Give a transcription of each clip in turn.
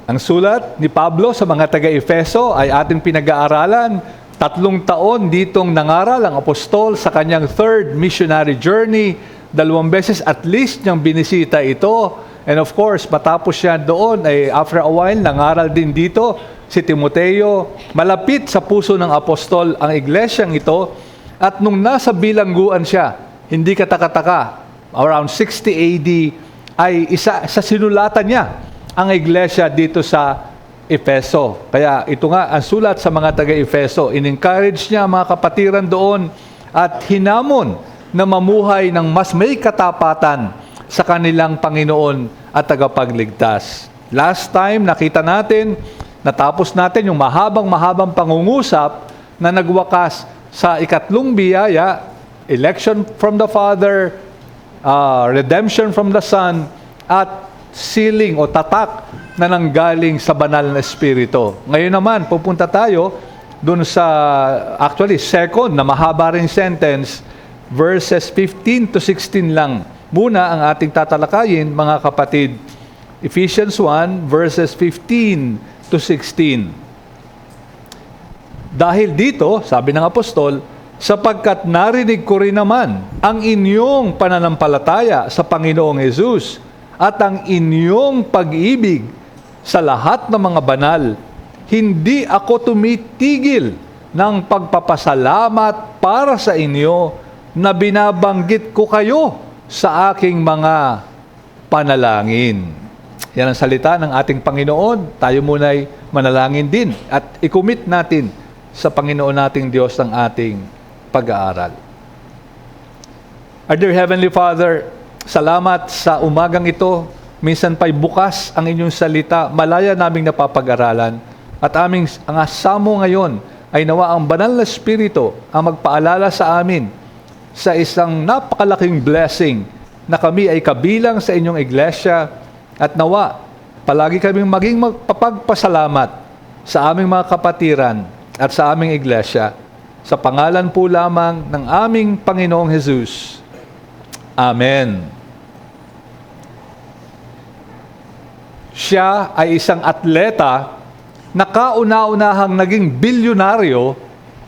Ang sulat ni Pablo sa mga taga-Efeso ay ating pinag-aaralan. 3 taon ditong nangaral ang apostol sa kanyang 3rd missionary journey. 2 beses at least niyang binisita ito. And of course, matapos siya doon, ay after a while, nangaral din dito si Timoteo. Malapit sa puso ng apostol ang iglesyang ito. At nung nasa bilangguan siya, hindi kataka-taka, around 60 AD, ay isa sa sinulatan niya ang iglesia dito sa Efeso. Kaya ito nga ang sulat sa mga taga-Efeso. In-encourage niya mga kapatiran doon at hinamon na mamuhay ng mas may katapatan sa kanilang Panginoon at tagapagligtas. Last time, nakita natin, natapos natin yung mahabang pangungusap na nagwakas sa 3 biyaya, election from the Father, redemption from the Son, at sealing o tatak na nanggaling sa banal na Espiritu. Ngayon naman, pupunta tayo dun sa, actually, second na mahaba rin sentence, verses 15 to 16 lang. Muna ang ating tatalakayin, mga kapatid. Ephesians 1, verses 15 to 16. Dahil dito, sabi ng apostol, sapagkat narinig ko rin naman ang inyong pananampalataya sa Panginoong Hesus at ang inyong pag-ibig sa lahat ng mga banal, hindi ako tumitigil ng pagpapasalamat para sa inyo na binabanggit ko kayo sa aking mga panalangin. Yan ang salita ng ating Panginoon. Tayo muna'y manalangin din at i-commit natin sa Panginoon nating Diyos ang ating pag-aaral. Our dear Heavenly Father, salamat sa umagang ito. Minsan pa'y bukas ang inyong salita, malaya naming napapag-aralan. At ang asamo ngayon ay nawa ang banal na Espiritu ang magpaalala sa amin sa isang napakalaking blessing na kami ay kabilang sa inyong iglesia at nawa palagi kaming maging magpapagpasalamat sa aming mga kapatiran at sa aming iglesia. Sa pangalan po lamang ng aming Panginoong Hesus. Amen. Siya ay isang atleta na kauna-unahang naging bilyonaryo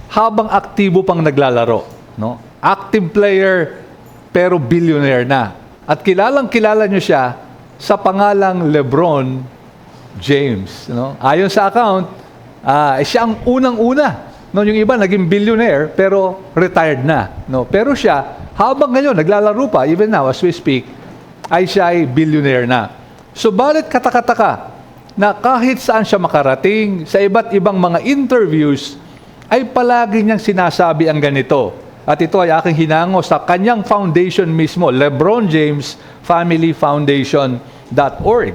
habang aktibo pang naglalaro. No? Active player pero billionaire na. At kilalang-kilala niyo siya sa pangalang LeBron James. No? Ayon sa account, siya ang unang-una. No, yung iba naging billionaire pero retired na. No? Pero siya, habang ngayon naglalaro pa, even now as we speak, siya ay billionaire na. Subalit kataka-taka na kahit saan siya makarating, sa iba't ibang mga interviews, ay palagi niyang sinasabi ang ganito. At ito ay aking hinango sa kanyang foundation mismo, LeBron James Family Foundation.org.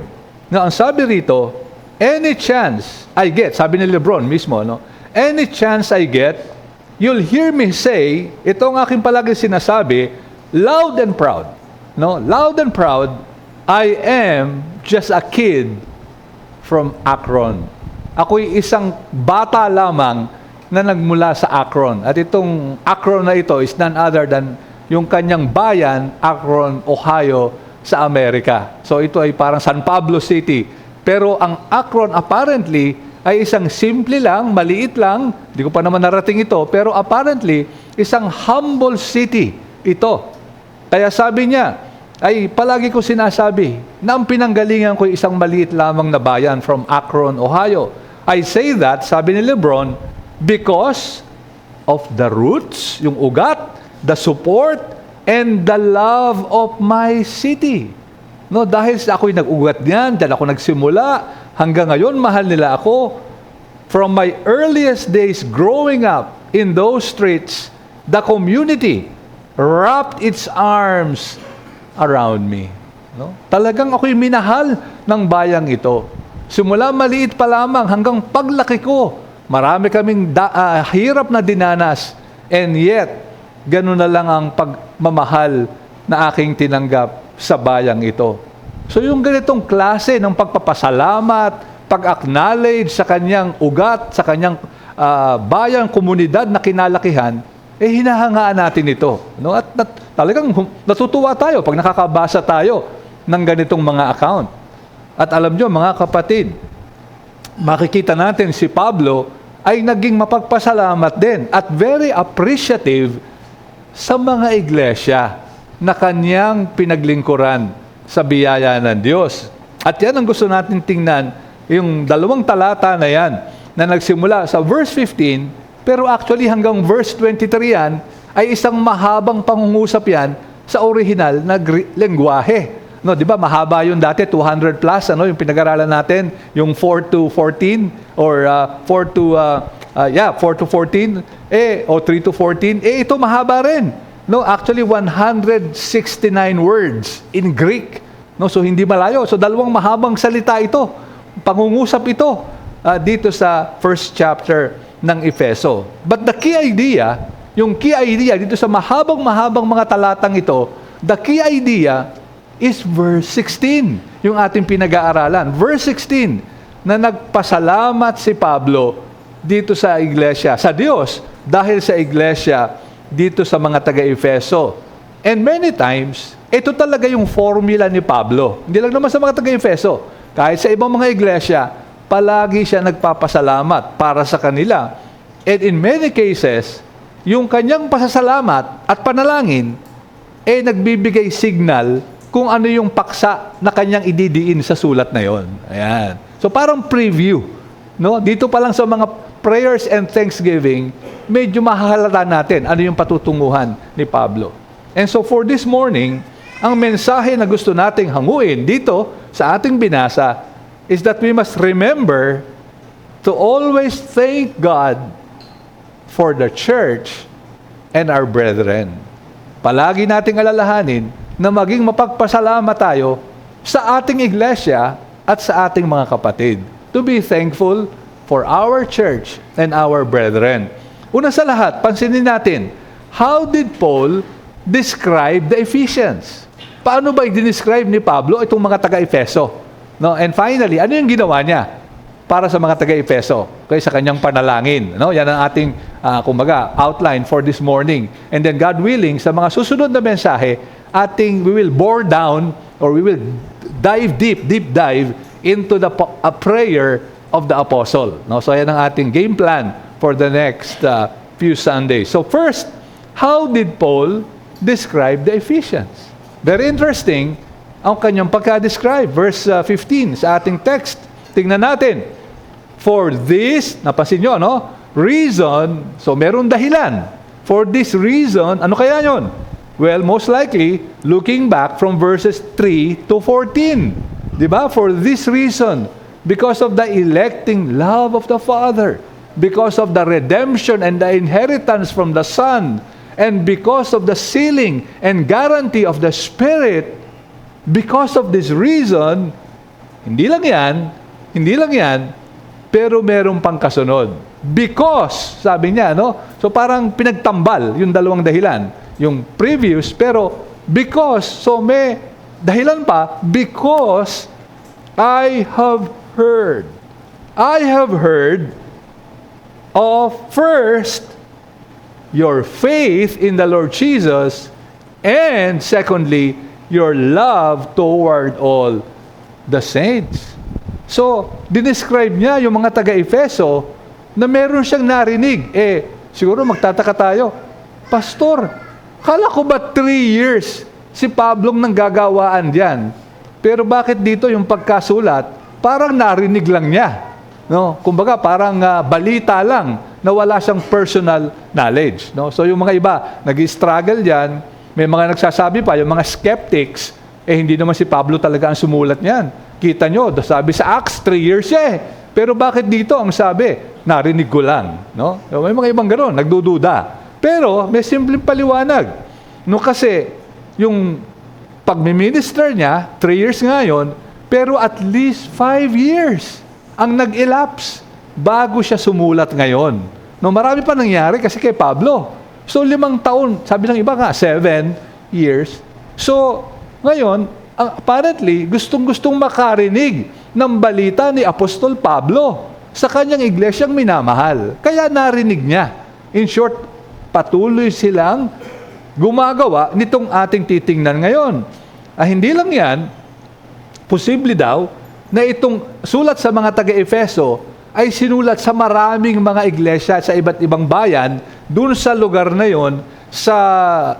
Now, ang sabi rito, any chance I get, sabi ni LeBron mismo, no? Any chance I get, you'll hear me say, ito ang aking palagi sinasabi, loud and proud. No? Loud and proud, I am just a kid from Akron. Ako'y isang bata lamang na nagmula sa Akron. At itong Akron na ito is none other than yung kanyang bayan, Akron, Ohio, sa Amerika. So ito ay parang San Pablo City. Pero ang Akron apparently ay isang simple lang, maliit lang, hindi ko pa naman narating ito, pero apparently, isang humble city ito. Kaya sabi niya, ay palagi ko sinasabi na ang pinanggalingan ko isang maliit lamang na bayan from Akron, Ohio. I say that, sabi ni LeBron, because of the roots, yung ugat, the support, and the love of my city. No, dahil ako'y nag-ugat niyan, dahil ako nagsimula, hanggang ngayon mahal nila ako. From my earliest days growing up in those streets, the community wrapped its arms around me. No? Talagang ako'y minahal ng bayang ito. Simula maliit pa lamang hanggang paglaki ko, marami kaming hirap na dinanas, and yet, ganun na lang ang pagmamahal na aking tinanggap sa bayang ito. So yung ganitong klase ng pagpapasalamat, pag-acknowledge sa kanyang ugat, sa kanyang bayang, komunidad na kinalakihan, hinahangaan natin ito. No? At talagang natutuwa tayo pag nakakabasa tayo ng ganitong mga account. At alam nyo, mga kapatid, makikita natin si Pablo ay naging mapagpasalamat din at very appreciative sa mga iglesia na kanyang pinaglingkuran sa biyaya ng Diyos. At yan ang gusto natin tingnan, yung 2 talata na yan, na nagsimula sa verse 15, pero actually hanggang verse 23 yan, ay isang mahabang pangungusap yan sa original na lengguwahe. No, 'di ba? Mahaba 'yung dati 200 plus yung pinag-aralan natin, yung 4 to 14 or 4 to 14 o 3 to 14. Ito mahaba rin. No, actually 169 words in Greek. No, so hindi malayo. So dalawang mahabang salita ito. Pangungusap ito dito sa first chapter ng Efeso. But the key idea, yung key idea dito sa mahabang mga talatang ito, the key idea is verse 16, yung ating pinag-aaralan. Verse 16, na nagpasalamat si Pablo dito sa iglesia, sa Diyos, dahil sa iglesia dito sa mga taga-Efeso. And many times, ito talaga yung formula ni Pablo. Hindi lang naman sa mga taga-Efeso. Kahit sa ibang mga iglesia, palagi siya nagpapasalamat para sa kanila. And in many cases, yung kanyang pasasalamat at panalangin, nagbibigay signal kung ano yung paksa na kanyang ididiin sa sulat na yon. Ayan. So parang preview. No? Dito pa lang sa mga prayers and thanksgiving, medyo mahahalata natin ano yung patutunguhan ni Pablo. And so for this morning, ang mensahe na gusto nating hanguin dito sa ating binasa is that we must remember to always thank God for the church and our brethren. Palagi nating alalahanin na maging mapagpasalamat tayo sa ating iglesia at sa ating mga kapatid. To be thankful for our church and our brethren. Una sa lahat, pansinin natin, how did Paul describe the Ephesians? Paano ba i-describe ni Pablo itong mga taga-Efeso? No? And finally, ano yung ginawa niya para sa mga taga-Efeso? Okay, sa kanyang panalangin. No? Yan ang ating outline for this morning. And then God willing, sa mga susunod na mensahe, we will bore down or we will deep dive into a prayer of the apostle. No? So yan ang ating game plan for the next few Sundays. So first, how did Paul describe the Ephesians? Very interesting ang kanyang pagka-describe. Verse 15 sa ating text. Tingnan natin. For this, napansin nyo, no? Reason, so meron dahilan. For this reason, ano kaya yon? Well, most likely, looking back from verses 3 to 14. Diba? For this reason, because of the electing love of the Father, because of the redemption and the inheritance from the Son, and because of the sealing and guarantee of the Spirit, because of this reason, hindi lang yan, pero merong pang kasunod. Because, sabi niya, no? So parang pinagtambal yung dalawang dahilan. Yung previous, pero because, so may dahilan pa, because I have heard of first your faith in the Lord Jesus, and secondly, your love toward all the saints. So, dinescribe niya yung mga taga-Efeso na meron siyang narinig. Siguro magtataka tayo, Pastor, kala ko ba 3 years si Pablong nanggagawaan diyan? Pero bakit dito yung pagkasulat, parang narinig lang niya. No? Kumbaga, parang balita lang na wala siyang personal knowledge. No? So yung mga iba, nag-struggle diyan, may mga nagsasabi pa, yung mga skeptics, hindi naman si Pablo talaga ang sumulat niyan. Kita nyo, sabi sa Acts, 3 years siya Pero bakit dito ang sabi, narinig ko lang. No? May mga ibang gano'n, nagdududa. Pero may simpleng paliwanag. No, kasi yung pagmi-minister niya, 3 years ngayon, pero at least 5 years ang nag-elapse bago siya sumulat ngayon. No, marami pa nangyari kasi kay Pablo. So 5 taon, sabi ng iba nga, 7 years. So ngayon, apparently, gustong-gustong makarinig ng balita ni Apostol Pablo sa kanyang iglesyang minamahal. Kaya narinig niya. In short, patuloy silang gumagawa nitong ating titingnan ngayon. Hindi lang yan, posible daw, na itong sulat sa mga taga-Efeso ay sinulat sa maraming mga iglesia sa iba't ibang bayan dun sa lugar na yon sa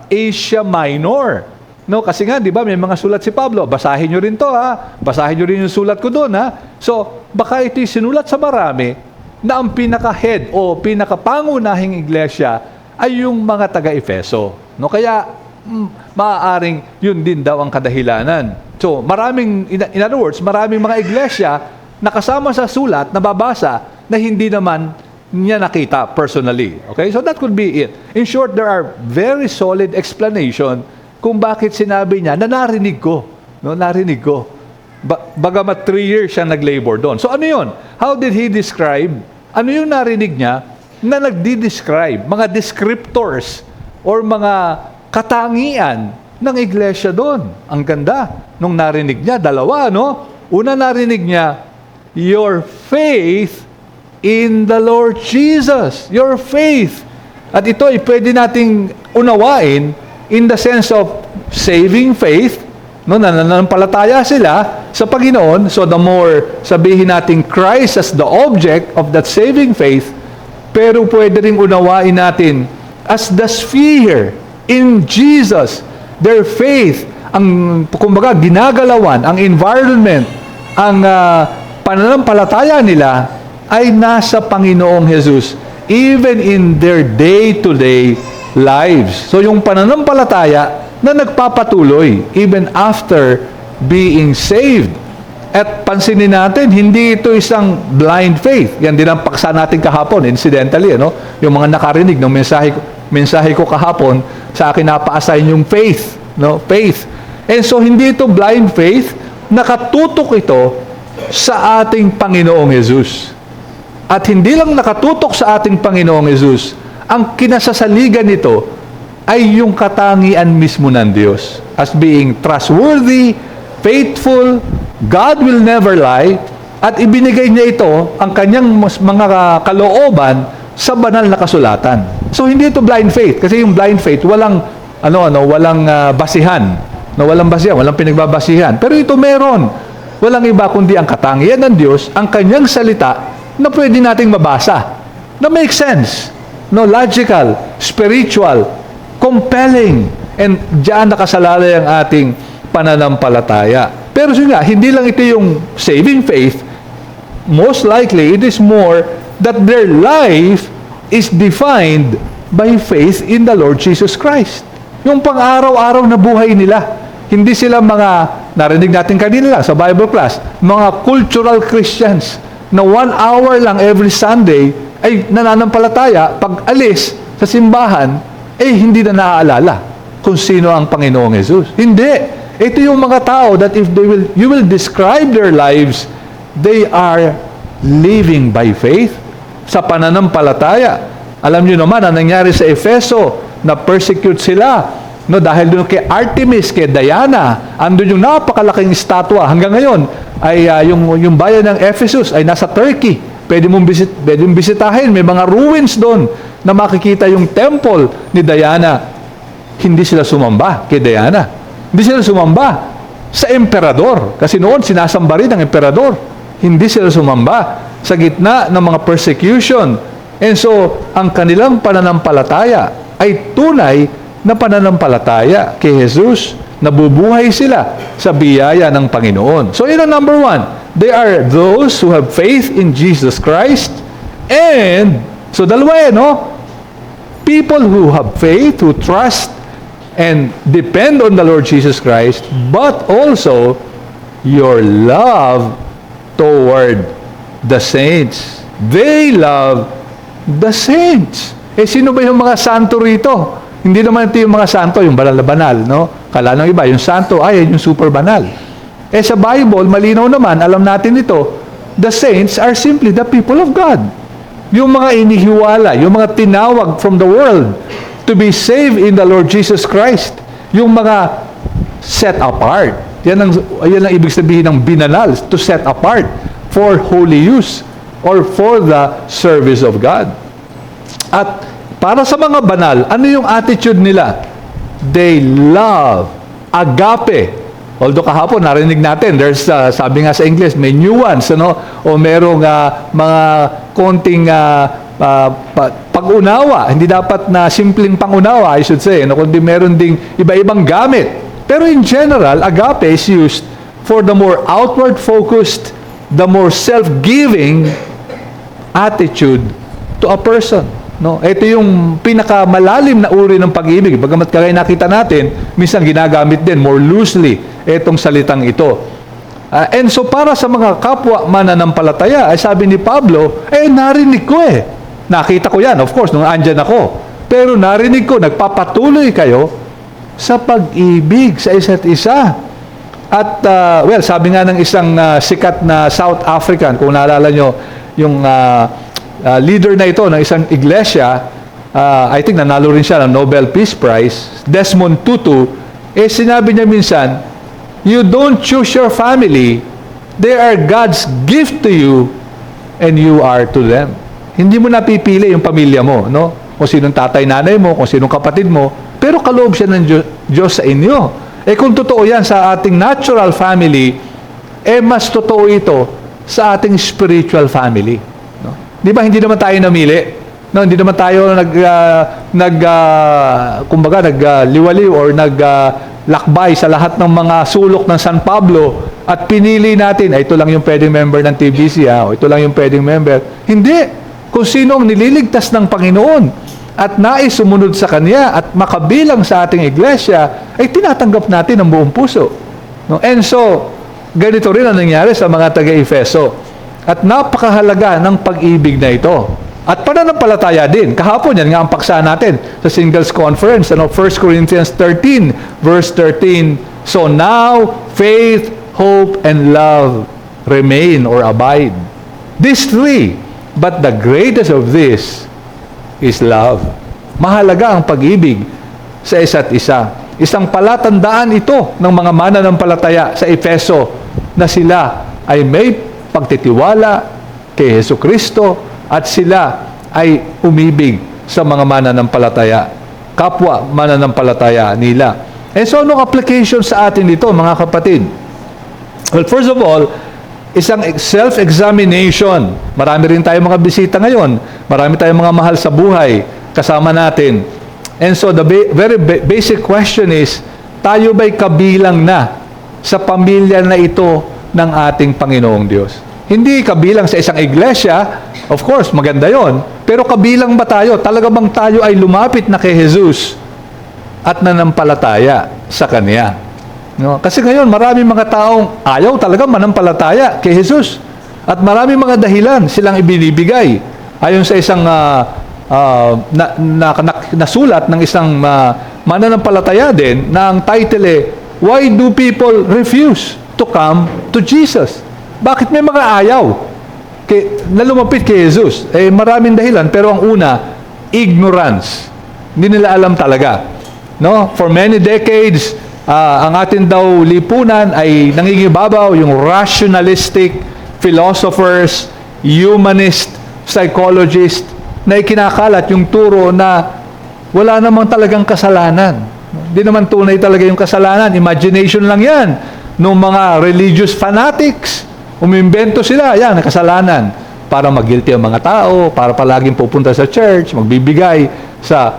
Asia Minor. No, kasi nga, di ba, may mga sulat si Pablo. Basahin nyo rin to, ha? Basahin nyo rin yung sulat ko doon, ha? So, baka ito'y sinulat sa marami na ang pinaka-head o pinaka-pangunahing iglesia ay yung mga taga-Efeso. No, kaya, maaaring yun din daw ang kadahilanan. So, in other words, maraming mga iglesia na kasama sa sulat, nababasa, na hindi naman niya nakita personally. Okay? So, that could be it. In short, there are very solid explanation kung bakit sinabi niya na narinig ko. No, narinig ko. Bagamat 3 years siya nag-labor doon. So ano yun? How did he describe? Ano yung narinig niya na nagdi-describe? Mga descriptors or mga katangian ng iglesia doon. Ang ganda. Nung narinig niya, dalawa, no? Una narinig niya, your faith in the Lord Jesus. Your faith. At ito ay pwede nating unawain in the sense of saving faith, no, nananampalataya sila sa Panginoon. So the more sabihin natin Christ as the object of that saving faith, pero pwede rin unawain natin as the sphere in Jesus. Their faith, ang kumbaga ginagalawan, ang environment, ang pananampalataya nila ay nasa Panginoong Jesus, even in their day-to-day lives. So yung pananampalataya na nagpapatuloy even after being saved. At pansinin natin, hindi ito isang blind faith. Yan din ang paksa natin kahapon, incidentally, ano? Yung mga nakarinig ng mensahe ko kahapon, sa akin napa-assign yung faith, no? Faith. And so hindi ito blind faith, nakatutok ito sa ating Panginoong Jesus. At hindi lang nakatutok sa ating Panginoong Jesus, ang kinasasaligan nito ay yung katangian mismo ng Diyos as being trustworthy, faithful, God will never lie, at ibinigay niya ito, ang kanyang mga kalooban, sa banal na kasulatan. So hindi ito blind faith, kasi yung blind faith walang basihan, walang basihan, walang pinagbabasihan. Pero ito meron, walang iba kundi ang katangian ng Diyos, ang kanyang salita na pwede nating mabasa, na make sense. No, logical, spiritual, compelling, and diyan nakasalalay ang ating pananampalataya. Pero yun nga, hindi lang ito yung saving faith. Most likely, it is more that their life is defined by faith in the Lord Jesus Christ. Yung pang-araw-araw na buhay nila. Hindi sila mga, narinig natin kanina lang sa Bible class, mga cultural Christians na 1 hour lang every Sunday ay nananampalataya, pag alis sa simbahan, hindi na naaalala kung sino ang Panginoong Jesus. Hindi. Ito yung mga tao that if you will describe their lives, they are living by faith sa pananampalataya. Alam niyo naman, ang nangyari sa Efeso, na persecute sila, no, dahil doon kay Artemis, kay Diana, andun yung napakalaking estatwa. Hanggang ngayon, ay yung bayan ng Ephesus ay nasa Turkey. Pwede mong bisitahin. May mga ruins doon na makikita yung temple ni Diana. Hindi sila sumamba kay Diana. Hindi sila sumamba sa emperador. Kasi noon, sinasamba rin ang emperador. Hindi sila sumamba sa gitna ng mga persecution. And so, ang kanilang pananampalataya ay tunay na pananampalataya kay Jesus. Nabubuhay sila sa biyaya ng Panginoon. So, yun ang number 1. They are those who have faith in Jesus Christ. And, so dalawa no? People who have faith, who trust, and depend on the Lord Jesus Christ, but also your love toward the saints. They love the saints. Sino ba yung mga santo rito? Hindi naman ito yung mga santo, yung banal na banal, no? Kala ng iba, yung santo, yung super banal. Sa Bible, malinaw naman, alam natin ito, the saints are simply the people of God. Yung mga inihiwala, yung mga tinawag from the world to be saved in the Lord Jesus Christ. Yung mga set apart. Yan ang ibig sabihin ng binanal, to set apart for holy use or for the service of God. At para sa mga banal, ano yung attitude nila? They love, agape, Although kahapon narinig natin, there's sabi nga sa English, may nuance, o merong mga konting pag-unawa. Hindi dapat na simpleng pang-unawa, I should say, kundi meron ding iba-ibang gamit. Pero in general, agape is used for the more outward focused, the more self-giving attitude to a person. Ito yung pinakamalalim na uri ng pag-ibig. Bagamat kagaya nakita natin, minsan ginagamit din more loosely itong salitang ito. And so para sa mga kapwa mananampalataya, ay sabi ni Pablo, narinig ko Nakita ko yan, of course, nung andyan ako. Pero narinig ko, nagpapatuloy kayo sa pag-ibig sa isa't isa. At, sabi nga ng isang sikat na South African, kung naalala nyo, yung leader na ito ng isang iglesia, I think nanalo rin siya ng Nobel Peace Prize, Desmond Tutu, sinabi niya minsan, you don't choose your family, they are God's gift to you, and you are to them. Hindi mo napipili yung pamilya mo, kung sinong tatay, nanay mo, kung sinong kapatid mo, pero kaloob siya ng Diyos sa inyo. Kung totoo yan sa ating natural family, mas totoo ito sa ating spiritual family. Di ba, hindi naman tayo namili? Hindi naman tayo nagliwaliw or naglakbay sa lahat ng mga sulok ng San Pablo at pinili natin, ito lang yung pwedeng member ng TBC, o ito lang yung pwedeng member. Hindi. Kung sino ang nililigtas ng Panginoon at nais sumunod sa Kanya at makabilang sa ating iglesia, ay tinatanggap natin ang buong puso. And so, ganito rin ang nangyari sa mga taga-Efeso. At napakahalaga ng pag-ibig na ito. At pananampalataya din. Kahapon, yan nga ang paksa natin sa Singles Conference, 1 Corinthians 13, verse 13. So now, faith, hope, and love remain or abide. These three, but the greatest of this is love. Mahalaga ang pag-ibig sa isa't isa. Isang palatandaan ito ng mga mananampalataya sa Efeso na sila ay may pagtitiwala kay Jesucristo at sila ay umibig sa mga mananampalataya, kapwa mananampalataya nila. So, anong application sa atin dito, mga kapatid? Well, first of all, isang self-examination. Marami rin tayong mga bisita ngayon. Marami tayong mga mahal sa buhay kasama natin. And so, the very basic question is, tayo ba'y kabilang na sa pamilya na ito ng ating Panginoong Diyos? Hindi kabilang sa isang iglesia, of course, maganda yon. Pero kabilang ba tayo? Talaga bang tayo ay lumapit na kay Jesus at nanampalataya sa Kanya? Kasi ngayon, maraming mga taong ayaw talaga manampalataya kay Jesus. At maraming mga dahilan silang ibinibigay. Ayon sa isang nasulat ng isang mananampalataya din na ang title Why Do People Refuse to Come to Jesus? Bakit may mga ayaw na lumapit kay Jesus? Maraming dahilan, pero ang una, ignorance. Hindi nila alam talaga. For many decades, ang atin daw lipunan ay nangingibabaw yung rationalistic philosophers, humanist, psychologist na ikinakalat yung turo na wala namang talagang kasalanan. Hindi naman tunay talaga yung kasalanan. Imagination lang yan. Nung mga religious fanatics, umimbento sila, yan, kasalanan. Para mag-guilty ang mga tao, para palaging pupunta sa church, magbibigay sa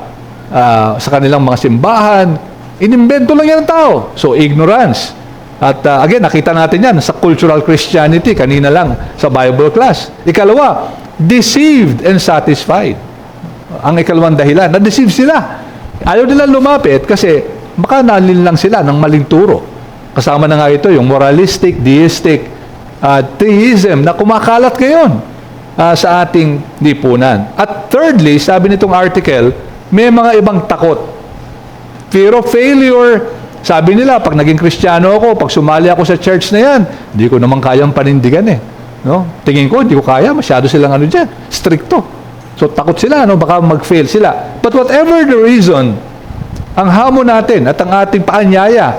kanilang mga simbahan. Inimbento lang yan ng tao. So, ignorance. At again, nakita natin yan sa cultural Christianity, kanina lang sa Bible class. Ikalawa, deceived and satisfied. Ang ikalawang dahilan, na-deceive sila. Ayaw nila lumapit kasi baka nalil lang sila ng maling turo. Kasama na nga ito yung moralistic, deistic, theism na kumakalat ngayon sa ating lipunan. At thirdly, sabi nitong article, may mga ibang takot. Fear of failure. Sabi nila, pag naging Kristiyano ako, pag sumali ako sa church na yan, hindi ko naman kayang panindigan Tingin ko, hindi ko kaya. Masyado silang dyan, stricto. So, takot sila, baka mag-fail sila. But whatever the reason, ang hamon natin at ang ating paanyaya,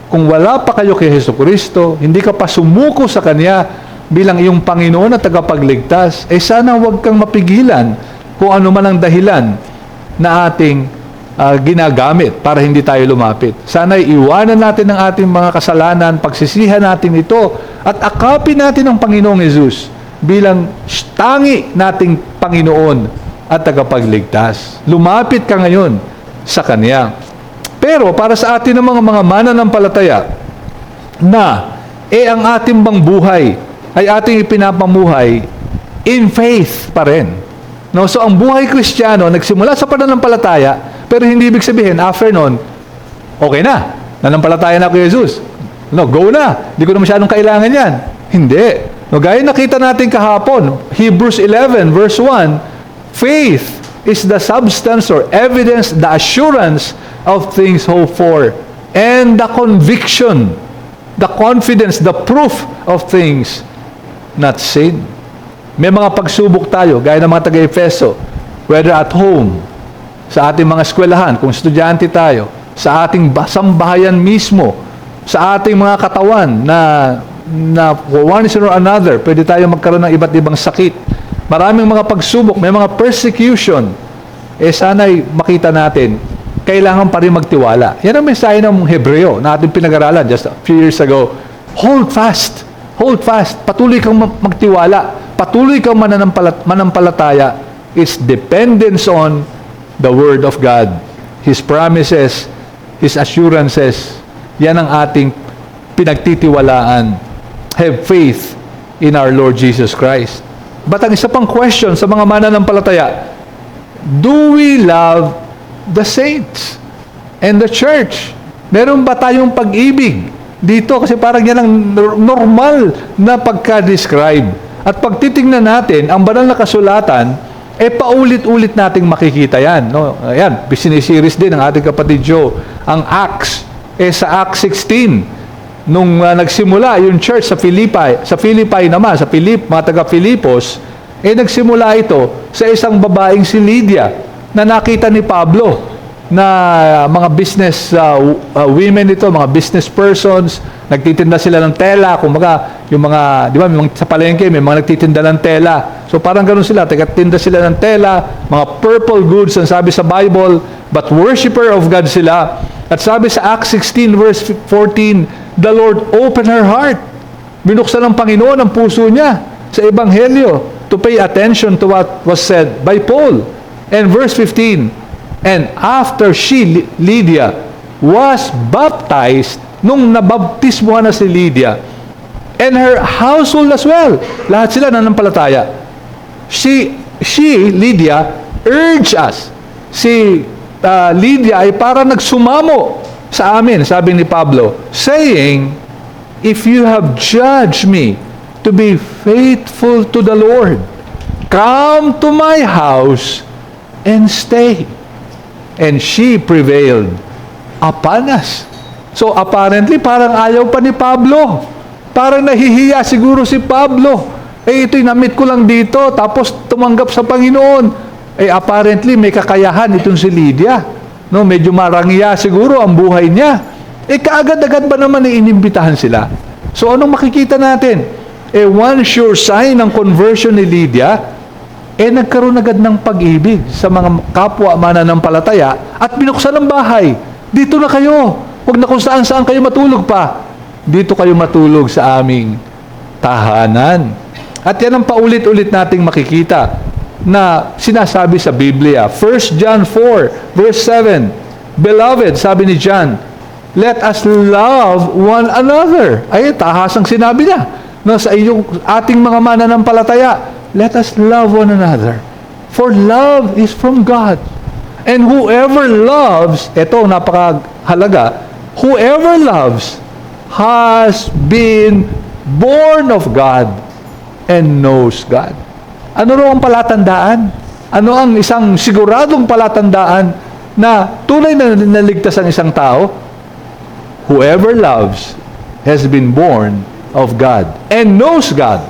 kung wala pa kayo kay Jesucristo, hindi ka pa sumuko sa Kanya bilang iyong Panginoon at tagapagligtas, sana huwag kang mapigilan kung ano man ang dahilan na ating ginagamit para hindi tayo lumapit. Sana'y iwanan natin ang ating mga kasalanan, pagsisihan natin ito, at akapin natin ang Panginoong Hesus bilang tangi nating Panginoon at tagapagligtas. Lumapit ka ngayon sa Kanya. Pero para sa atin ng mga mananampalataya na ang ating bang buhay ay ating ipinapamuhay in faith pa rin. No? So ang buhay Kristiyano nagsimula sa pananampalataya, pero hindi ibig sabihin after nun, okay na, nanampalataya na ako kay Jesus. No, go na. Hindi ko na masyadong kailangan yan. Hindi. No, gaya nakita natin kahapon, Hebrews 11 verse 1, faith is the substance or evidence, the assurance of things hoped for, and the conviction, the confidence, the proof of things not seen. May mga pagsubok tayo, gaya ng mga taga-Efeso, whether at home, sa ating mga eskwelahan, kung estudyante tayo, sa ating sambahayan mismo, sa ating mga katawan na for one reason or another, pwede tayo magkaroon ng iba't ibang sakit. Maraming mga pagsubok, may mga persecution. Sana'y makita natin, kailangan pa rin magtiwala. Yan ang mensahe ng Hebreo na ating pinag-aralan just a few years ago. Hold fast. Hold fast. Patuloy kang magtiwala. Patuloy kang manampalataya. It's dependence on the Word of God. His promises, His assurances. Yan ang ating pinagtitiwalaan. Have faith in our Lord Jesus Christ. But ang isa pang question sa mga mananampalataya, do we love the saints and the church? Meron ba tayong pag-ibig dito? Kasi parang yan ang normal na pagka-describe. At pag titingnan natin, ang banal na kasulatan, paulit-ulit nating makikita yan. No? Ayan, sinisiris din ng ating kapatid Joe, ang Acts. Sa Acts 16, nung nagsimula yung church sa Philippi naman, sa mga taga-Filipos, nagsimula ito sa isang babaeng si Lydia na nakita ni Pablo na mga business women ito, mga business persons, nagtitinda sila ng tela, kumbaga yung mga, di ba, sa palengke may mga nagtitinda ng tela. So parang ganoon sila, tinda sila ng tela, mga purple goods ang sabi sa Bible, but worshiper of God sila. At sabi sa Acts 16 verse 14, the Lord opened her heart. Binuksan ng Panginoon ang puso niya sa Ebanghelyo to pay attention to what was said by Paul. And verse 15, and after she, Lydia, was baptized, nung nabaptismuhan na si Lydia, and her household as well, lahat sila nanampalataya. She, Lydia, urged us. Si Lydia ay para nagsumamo sa amin, sabi ni Pablo, saying, if you have judged me to be faithful to the Lord, come to my house and stay. And she prevailed upon us. So apparently, parang ayaw pa ni Pablo. Parang nahihiya siguro si Pablo. Ito'y namit ko lang dito, tapos tumanggap sa Panginoon. Apparently, may kakayahan itong si Lydia. No, medyo marangya siguro ang buhay niya. Kaagad-agad ba naman inimbitahan sila? So anong makikita natin? One sure sign ng conversion ni Lydia, nagkaroon agad ng pag-ibig sa mga kapwa mananampalataya at binuksan ang bahay. Dito na kayo. Huwag na kung saan-saan kayo matulog pa. Dito kayo matulog sa aming tahanan. At yan ang paulit-ulit nating makikita na sinasabi sa Biblia. 1 John 4, verse 7. Beloved, sabi ni John, let us love one another. Tahasang sinabi niya. No, sa ating mga mananampalataya, let us love one another. For love is from God. And whoever loves, ito napakahalaga, whoever loves has been born of God and knows God. Ano raw ang palatandaan? Ano ang isang siguradong palatandaan na tunay na naligtas ang isang tao? Whoever loves has been born of God and knows God.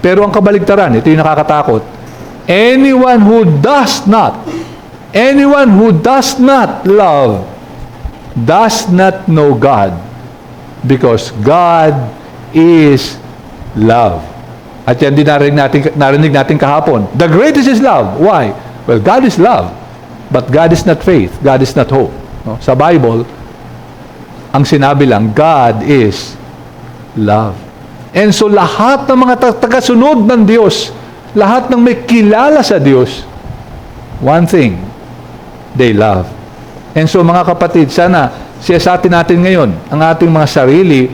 Pero ang kabaligtaran, ito yung nakakatakot. Anyone who does not love does not know God, because God is love. At yan din narinig natin kahapon. The greatest is love. Why? Well, God is love. But God is not faith. God is not hope. No? Sa Bible, ang sinabi lang, God is love. And so lahat ng mga tagasunod ng Diyos, lahat ng may kilala sa Diyos, one thing, they love. And so mga kapatid, sana siyasatin natin ngayon ang ating mga sarili.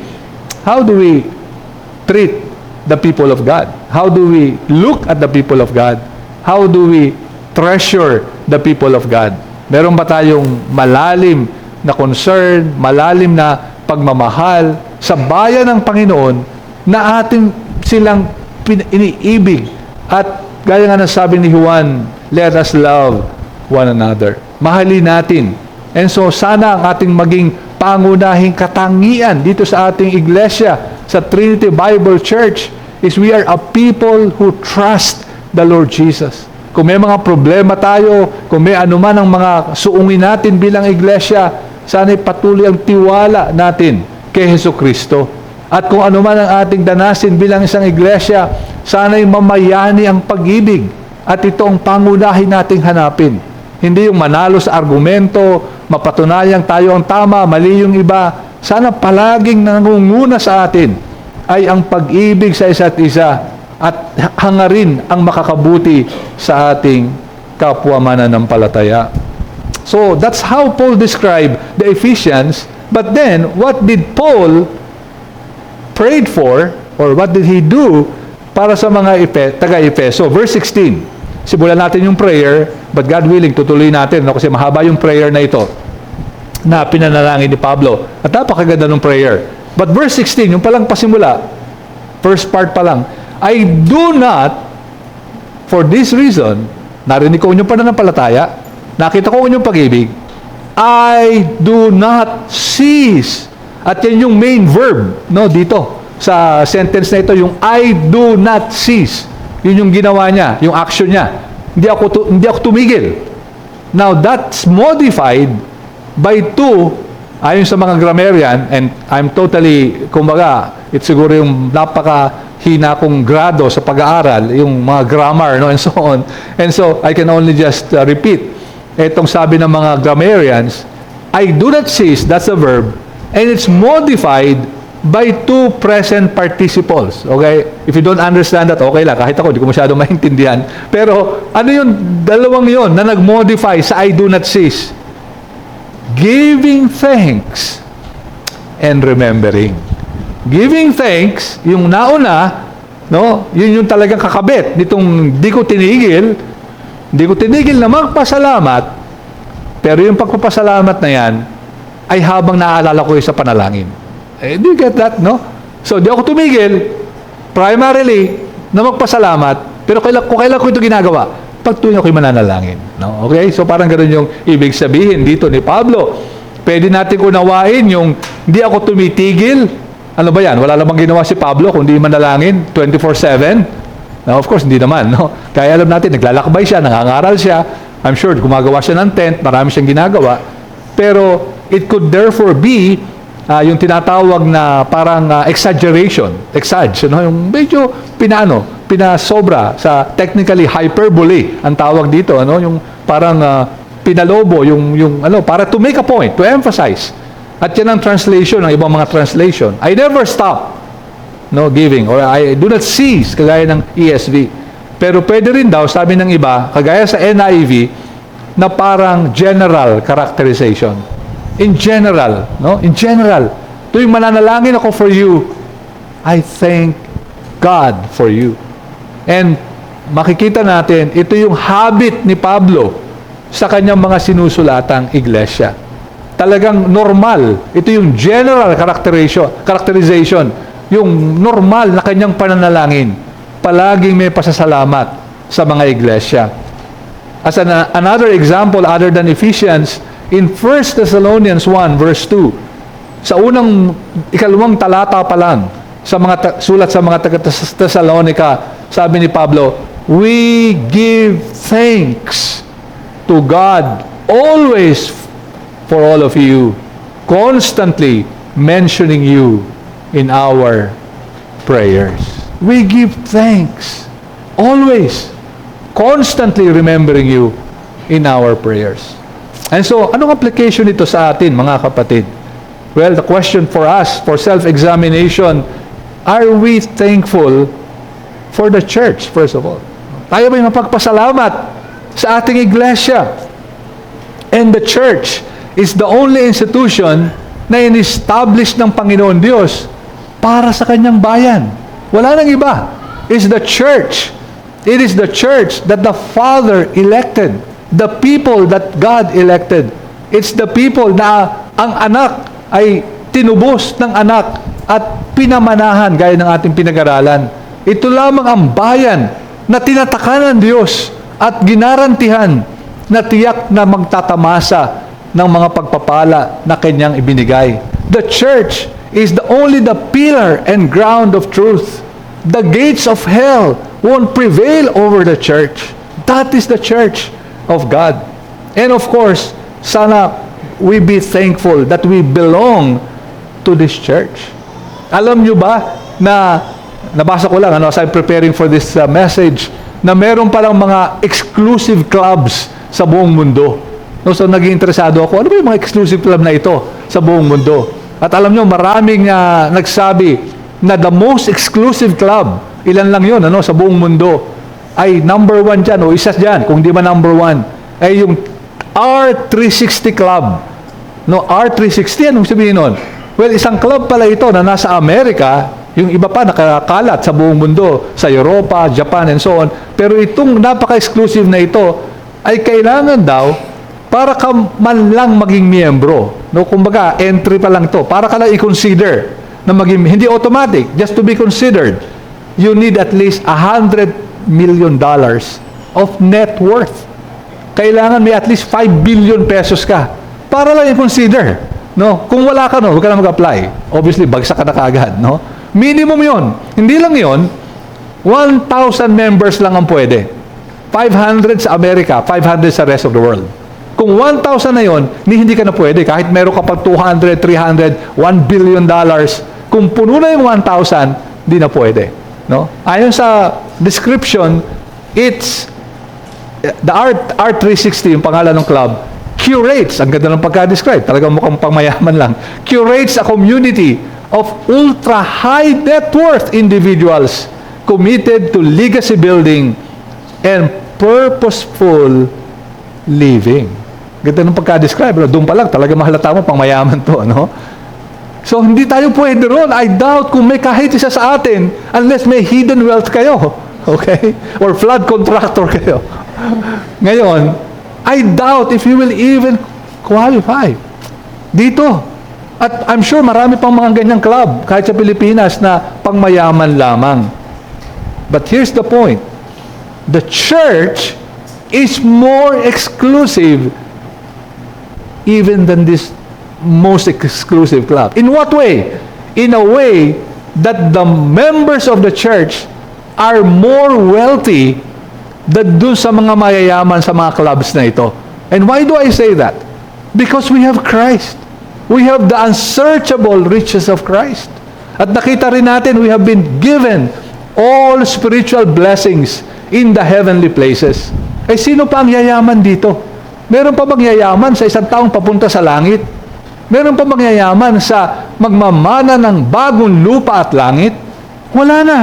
How do we treat the people of God? How do we look at the people of God? How do we treasure the people of God? Meron ba tayong malalim na concern, malalim na pagmamahal sa bayan ng Panginoon na ating silang iniibig? At gaya nga ng sabi ni Juan, let us love one another. Mahalin natin. And so sana ang ating maging pangunahing katangian dito sa ating iglesia, sa Trinity Bible Church, is we are a people who trust the Lord Jesus. Kung may mga problema tayo, kung may anuman ang mga suungin natin bilang iglesia, sana'y patuloy ang tiwala natin kay Jesucristo. At kung anuman ang ating danasin bilang isang iglesia, sana'y mamayani ang pag-ibig. At ito ang pangunahin nating hanapin. Hindi yung manalo sa argumento, mapatunayang tayo ang tama, mali yung iba. Sana palaging nangunguna sa atin ay ang pag-ibig sa isa't isa at hangarin ang makakabuti sa ating kapwa mananampalataya. So, that's how Paul described the Ephesians. But then, what did Paul prayed for, or what did he do para sa mga taga-Efeso? Verse 16. Simulan natin yung prayer, but God willing, tutuloy natin, no? Kasi mahaba yung prayer na ito na pinanalangin ni Pablo. At napakaganda ng prayer. But verse 16, yung palang pasimula, first part pa lang, I do not, for this reason, narinig ko inyong pananampalataya, nakita ko inyong pag-ibig, I do not cease. At yan yung main verb, no, dito, sa sentence na ito, yung I do not cease. Yun yung ginawa niya, yung action niya. Hindi ako tumigil. Now, that's modified by two, ayon sa mga grammarian, and I'm totally, kumbaga, it's siguro yung napakahina kong grado sa pag-aaral, yung mga grammar, no, and so on. And so, I can only just repeat. Itong sabi ng mga grammarians, I do not cease, that's a verb, and it's modified by two present participles. Okay? If you don't understand that, okay lang. Kahit ako, hindi ko masyadong maintindihan. Pero, ano yung dalawang yon na nag-modify sa I do not cease? Giving thanks and remembering. Giving thanks, yung nauna, no? Yun yung talagang kakabit nitong di ko tinigil na magpasalamat, pero yung pagpapasalamat na yan, ay habang naaalala ko yung sa panalangin. Do you get that, no? So, di ako tumigil, primarily, na magpasalamat, pero kung kailan ko ito ginagawa, pagtuloy ako'y mananalangin. No? Okay? So, parang ganoon yung ibig sabihin dito ni Pablo. Pwede natin unawain yung, hindi ako tumitigil. Ano ba yan? Wala namang ginawa si Pablo kundi manalangin 24/7. Now, of course, hindi naman. No? Kaya alam natin, naglalakbay siya, nangangaral siya. I'm sure, gumagawa siya ng tent, marami siyang ginagawa. Pero, it could therefore be yung tinatawag na parang exaggeration, yung medyo pinasobra sa technically hyperbole ang tawag dito, yung parang pinalobo, yung para to make a point, to emphasize. At yan ang translation ng ibang mga translation. I never stop giving, or I do not cease, kagaya ng ESV. Pero pwede rin daw, sabi ng iba, kagaya sa NIV, na parang general characterization. In general, In general, tuwing mananalangin ako for you, I thank God for you. And makikita natin, ito yung habit ni Pablo sa kanyang mga sinusulatang iglesia. Talagang normal. Ito yung general characterization. Yung normal na kanyang pananalangin. Palaging may pasasalamat sa mga iglesia. As another example, other than Ephesians, in 1 Thessalonians 1 verse 2, sa ikalawang talata pa lang, sa mga sulat sa mga taga-Thessalonica, sabi ni Pablo, we give thanks to God always for all of you, constantly mentioning you in our prayers. We give thanks always, constantly remembering you in our prayers. And so, anong application nito sa atin, mga kapatid? Well, the question for us, for self-examination, are we thankful for the church, first of all? Tayo ba'y mapagpasalamat sa ating iglesia? And the church is the only institution na in-establish ng Panginoon Diyos para sa kanyang bayan. Wala nang iba. It's the church. It is the church that the Father elected. The people that God elected. It's the people na ang anak ay tinubos ng anak at pinamanahan gaya ng ating pinag-aralan. Ito lamang ang bayan na tinatakanan ng Diyos at ginarantihan na tiyak na magtatamasa ng mga pagpapala na kanyang ibinigay. The church is only the pillar and ground of truth. The gates of hell won't prevail over the church. That is the church of God. And of course, sana we be thankful that we belong to this church. Alam nyo ba na, nabasa ko lang, as I'm preparing for this message, na meron palang mga exclusive clubs sa buong mundo. No, so naging interesado ako, ano ba yung mga exclusive club na ito sa buong mundo? At alam nyo, maraming nagsabi na the most exclusive club, ilan lang yun sa buong mundo, ay number 1 dyan, o isa dyan, kung di ba number 1, ay yung R360 Club. No, R360, anong sabihin nun? Well, isang club pala ito na nasa Amerika, yung iba pa nakakalat sa buong mundo, sa Europa, Japan, and so on. Pero itong napaka-exclusive na ito, ay kailangan daw para ka man lang maging miyembro. No, kumbaga, entry pa lang to. Para ka lang i-consider na maging, hindi automatic, just to be considered, you need at least $100 million of net worth. Kailangan may at least 5 billion pesos ka para lang i-consider. No? Kung wala ka huwag ka na mag-apply. Obviously, bagsak ka na kaagad. No? Minimum yon. Hindi lang yon, 1,000 members lang ang pwede. 500 sa Amerika, 500 sa rest of the world. Kung 1,000 na yon, hindi ka na pwede. Kahit meron ka pag 200, 300, $1 billion, kung puno na yung 1,000, di na pwede. No? Ayon sa description, it's the R360, yung pangalan ng club, curates, ang ganda ng pagka-describe, talagang mukhang pangmayaman lang, curates a community of ultra-high net worth individuals committed to legacy building and purposeful living. Ganda ng pagka-describe. Doon pa lang, talaga mahalata mo, pangmayaman to. No? So, hindi tayo pwede ron. I doubt kung may kahit isa sa atin unless may hidden wealth kayo. Okay? Or flood contractor kayo. Ngayon, I doubt if you will even qualify dito. At I'm sure marami pang mga ganyang club kahit sa Pilipinas na pangmayaman lamang. But here's the point. The church is more exclusive even than this most exclusive club. In what way? In a way that the members of the church are more wealthy than dun sa mga mayayaman sa mga clubs na ito. And why do I say that? Because we have Christ. We have the unsearchable riches of Christ. At nakita rin natin, we have been given all spiritual blessings in the heavenly places. Eh, sino pa ang yayaman dito? Meron pa bang yayaman sa isang taong papunta sa langit? Meron pa bang yayaman sa magmamana ng bagong lupa at langit? Wala na.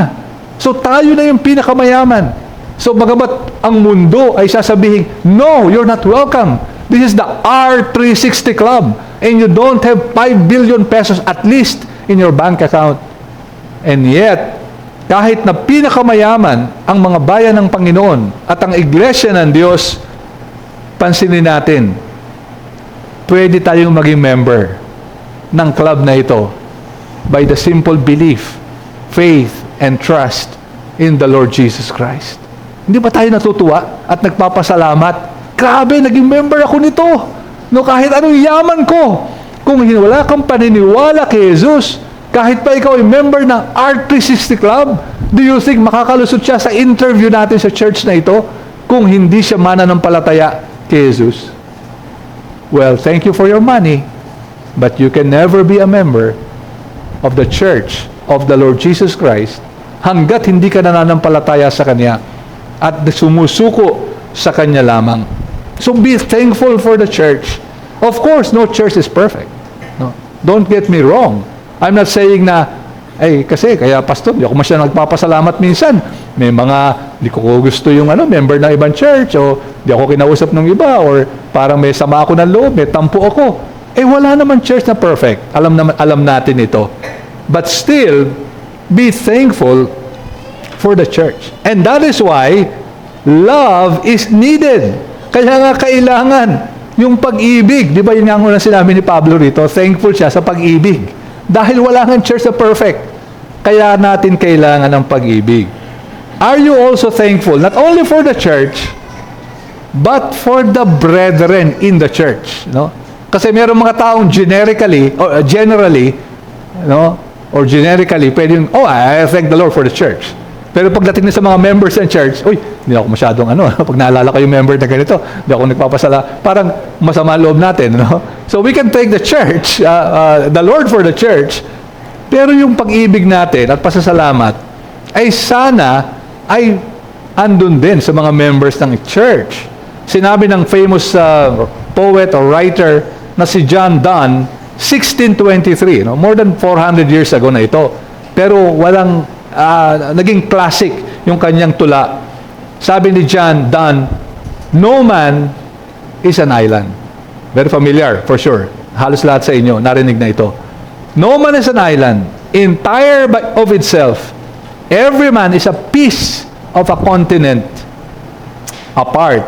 So tayo na yung pinakamayaman. So bagamat ang mundo ay sasabihin, no, you're not welcome. This is the R360 Club and you don't have 5 billion pesos at least in your bank account. And yet, kahit na pinakamayaman ang mga bayan ng Panginoon at ang iglesia ng Diyos, pansinin natin, pwede tayong maging member ng club na ito by the simple belief, faith, and trust in the Lord Jesus Christ. Hindi ba tayo natutuwa at nagpapasalamat? Grabe, naging member ako nito. No, kahit anong yaman ko, kung wala kang paniniwala kay Jesus, kahit pa ikaw ay member ng R360 Club, do you think makakalusot siya sa interview natin sa church na ito kung hindi siya mananampalataya kay Jesus? Well, thank you for your money, but you can never be a member of the church of the Lord Jesus Christ hanggat hindi ka nananampalataya sa Kanya at sumusuko sa Kanya lamang. So be thankful for the church. Of course, no church is perfect. No? Don't get me wrong. I'm not saying na, kasi kaya pastor, di ako masyadong nagpapasalamat minsan. May mga, di ko gusto yung member ng ibang church, o di ako kinausap ng iba, or parang may sama ako ng loob, may tampo ako. Wala naman church na perfect. Alam natin ito. But still, be thankful for the church. And that is why love is needed. Kaya nga kailangan yung pag-ibig. Di ba yun nga ang unang sinabi ni Pablo rito? Thankful siya sa pag-ibig. Dahil wala nga church na perfect. Kaya natin kailangan ng pag-ibig. Are you also thankful not only for the church, but for the brethren in the church? No? Kasi mayroong mga taong generally, pwedeng, I thank the Lord for the church. Pero pagdating na sa mga members ng church, hindi ako masyadong pag naalala ko yung member na ganito, hindi ako nagpapasala, parang masama loob natin, no? So we can thank the church, the Lord for the church, pero yung pag-ibig natin at pasasalamat, ay sana ay andun din sa mga members ng church. Sinabi ng famous poet or writer na si John Donne, 1623, no? More than 400 years ago na ito. Pero walang naging classic yung kanyang tula. Sabi ni John Donne, no man is an island. Very familiar, for sure. Halos lahat sa inyo, narinig na ito. No man is an island, entire of itself. Every man is a piece of a continent, a part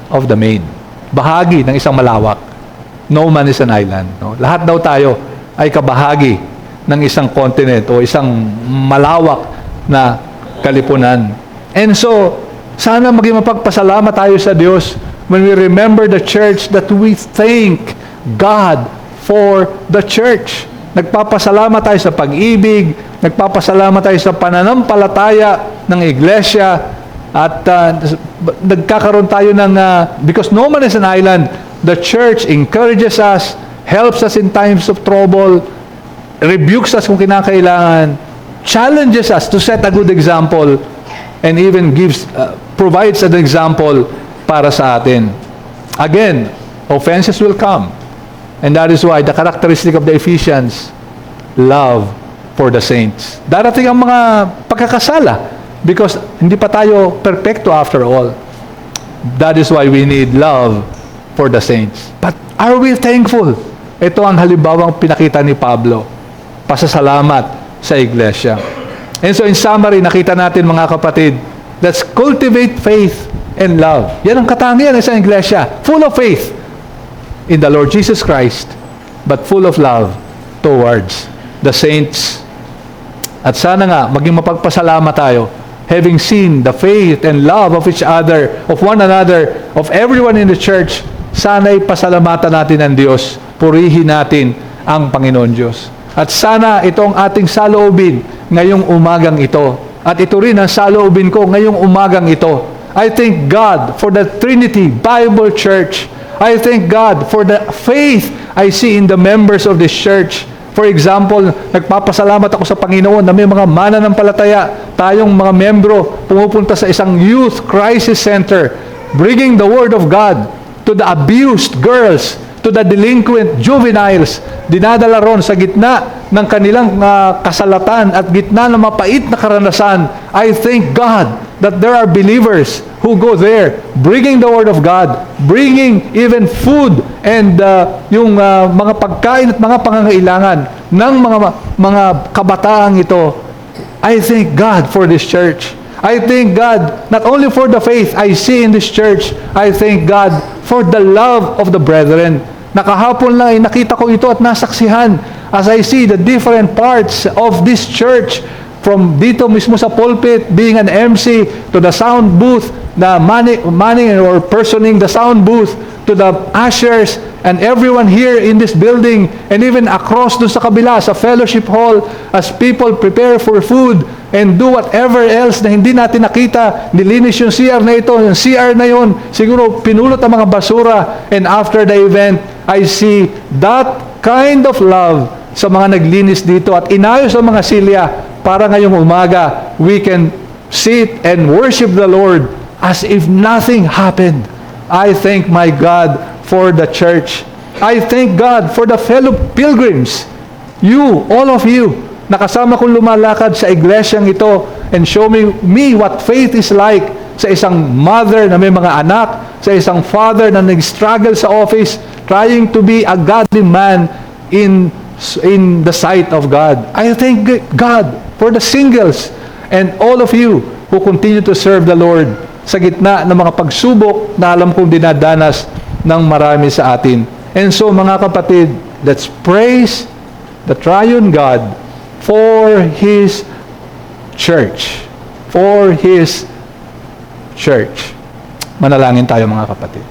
of the main. Bahagi ng isang malawak. No man is an island. No? Lahat daw tayo ay kabahagi ng isang continent o isang malawak na kalipunan. And so, sana maging mapagpasalamat tayo sa Diyos when we remember the church, that we thank God for the church. Nagpapasalamat tayo sa pag-ibig, nagpapasalamat tayo sa pananampalataya ng iglesia, at nagkakaroon tayo ng, because no man is an island, the church encourages us, helps us in times of trouble, rebukes us kung kinakailangan, challenges us to set a good example, and even provides an example para sa atin. Again, offenses will come. And that is why the characteristic of the Ephesians, love for the saints. Darating ang mga pagkakasala because hindi pa tayo perfecto after all. That is why we need love for the saints. But are we thankful? Ito ang halimbawang pinakita ni Pablo. Pasasalamat sa iglesia. And so in summary, nakita natin mga kapatid, let's cultivate faith and love. Yan ang katangian ng isang iglesia. Full of faith in the Lord Jesus Christ, but full of love towards the saints. At sana nga, maging mapagpasalamat tayo, having seen the faith and love of each other, of one another, of everyone in the church, sana'y pasalamatan natin ang Diyos, purihin natin ang Panginoon Diyos. At sana itong ating saloobin ngayong umagang ito. At ito rin ang saloobin ko ngayong umagang ito. I thank God for the Trinity Bible Church. I thank God for the faith I see in the members of this church. For example, nagpapasalamat ako sa Panginoon na may mga mananampalataya, tayong mga membro, pumupunta sa isang youth crisis center, bringing the Word of God to the abused girls, to the delinquent juveniles, dinadala ron sa gitna ng kanilang kasalatan at gitna ng mapait na karanasan. I thank God that there are believers who go there, bringing the Word of God, bringing even food and yung mga pagkain at mga pangangailangan ng mga kabataang ito. I thank God for this church. I thank God not only for the faith I see in this church, I thank God for the love of the brethren. Nakahapon lang ay nakita ko ito at nasaksihan as I see the different parts of this church, from dito mismo sa pulpit, being an MC, to the sound booth, na manning or personing the sound booth, to the ushers, and everyone here in this building, and even across doon sa kabila, sa fellowship hall, as people prepare for food, and do whatever else na hindi natin nakita. Nilinis yung CR na ito, yung CR na yun, siguro pinulot ang mga basura, and after the event, I see that kind of love sa mga naglinis dito at inayos ang mga silya para ngayong umaga we can sit and worship the Lord as if nothing happened. I thank my God for the church. I thank God for the fellow pilgrims. You, all of you, nakasama kong lumalakad sa iglesyang ito and showing me what faith is like sa isang mother na may mga anak, sa isang father na nag-struggle sa office, trying to be a godly man in the sight of God. I thank God for the singles and all of you who continue to serve the Lord sa gitna ng mga pagsubok na alam kong dinadanas ng marami sa atin. And so mga kapatid, let's praise the triune God for His church. For His church. Manalangin tayo mga kapatid.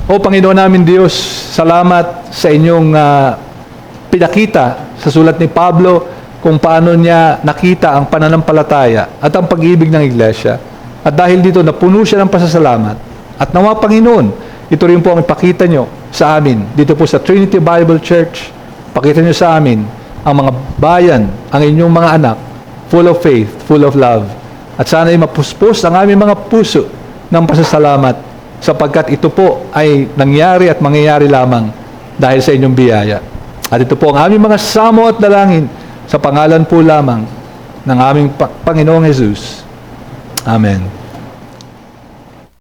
O Panginoon namin Diyos, salamat sa inyong pinakita sa sulat ni Pablo kung paano niya nakita ang pananampalataya at ang pag-ibig ng iglesia. At dahil dito, napuno siya ng pasasalamat. At nawa Panginoon, ito rin po ang ipakita nyo sa amin. Dito po sa Trinity Bible Church, pakita nyo sa amin ang mga bayan, ang inyong mga anak, full of faith, full of love. At sana ay mapuspos ang aming mga puso ng pasasalamat sapagkat ito po ay nangyari at mangyayari lamang dahil sa inyong biyaya. At ito po ang aming mga samo at dalangin sa pangalan po lamang ng aming Panginoong Jesus. Amen.